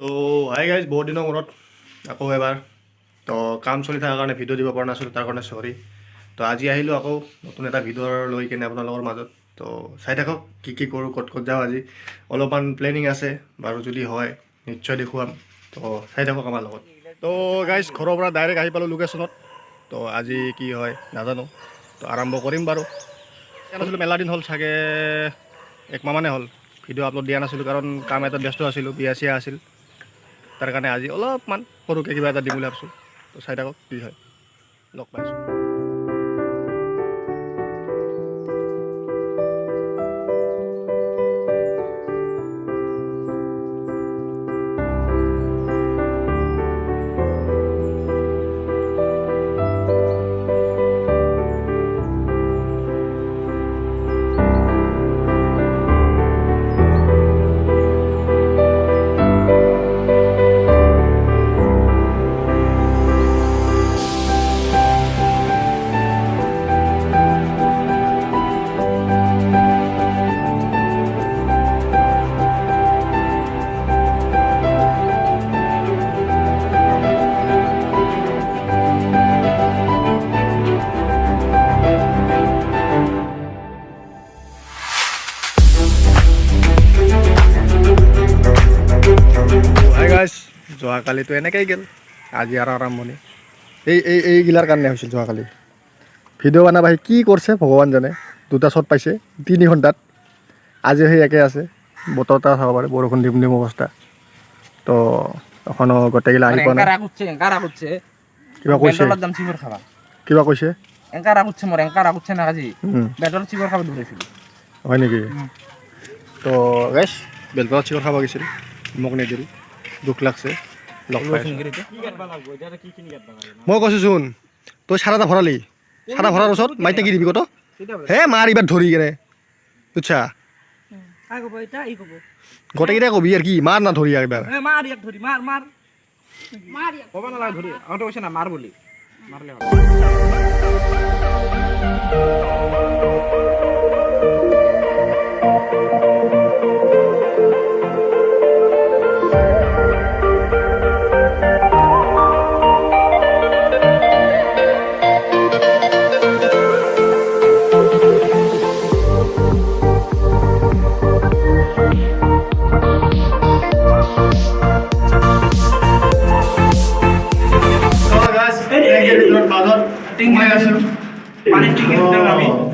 তো hi guys, বহুত দিনৰ মূৰত আকৌ এবাৰ তো কাম চলি থকাৰ কাৰণে ভিডিঅ' দিব পৰা নাছিলোঁ, তাৰ কাৰণে চৰি। তো আজি আহিলোঁ আকৌ নতুন এটা ভিডিঅ' লৈ কিনে আপোনালোকৰ মাজত। তো চাই থাকক কি কি কৰোঁ, ক'ত ক'ত যাওঁ। আজি অলপমান প্লেনিং আছে বাৰু, যদি হয় নিশ্চয় দেখুৱাম। তো চাই থাকক আমাৰ লগত। তো গাইজ, ঘৰৰ পৰা ডাইৰেক্ট আহি পালোঁ লোকেশ্যনত। তো আজি কি হয় নাজানো, তো আৰম্ভ কৰিম বাৰু। নাছিলোঁ মেলা দিন হ'ল, চাগে একমাহমানে হ'ল ভিডিঅ' আপলোড দিয়া নাছিলোঁ, কাৰণ কাম এটাত ব্যস্ত আছিলোঁ, বিয়া চিয়া আছিল। তাৰ কাৰণে আজি অলপমান সৰুকৈ কিবা এটা দিম বুলি ভাবিছোঁ। তো চাই থাকক কি হয়, লগ পাইছোঁ। যোৱাকালিতো এনেকৈ গ'ল, আজি আৰু আৰম্ভণি। এইগিলাৰ কাৰণে হৈছিল যোৱাকালি। ভিডিঅ' বনাব আহি কি কৰিছে ভগৱান জানে, 2টা শ্বট পাইছে 3 ঘণ্টাত। আজি সেই একে আছে, বতৰটা চাব পাৰে, বৰষুণ দিম দিম অৱস্থা। তো এখনো গোটেইগিলা আহি পোৱা নাই। কিবা কৈছে, কিবা কৈছে হয় নেকি? তো গাইছ, বেলতলাত চিকন খাব গৈছিল, মোক নিদিল, দুখ লাগছে। মই কৈছোঁ চোন, তই চাৰা ভৰালি, চাৰা ভৰাৰ ওচৰত মাইতে কি দিবি কত হে মাৰ এইবাৰ ধৰি কেনে, বুজছা? গোটেইকেইটাই কবি আৰু কি, মাৰ না ধৰি এইবাৰ।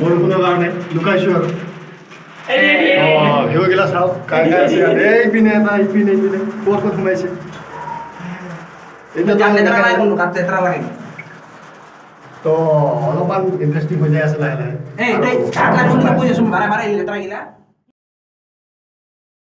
বৰষুণৰ কাৰণে লুকাইছোঁ আৰু ভিউগিলা চাওক, কাই কাই আছে। এইপিনে এটা, ইপিনে ইপিনে ক'ত ক'ত সোমাইছে। তো অলপমান ইণ্টাৰেষ্টিং হৈ যায় আছে লাহে লাহে।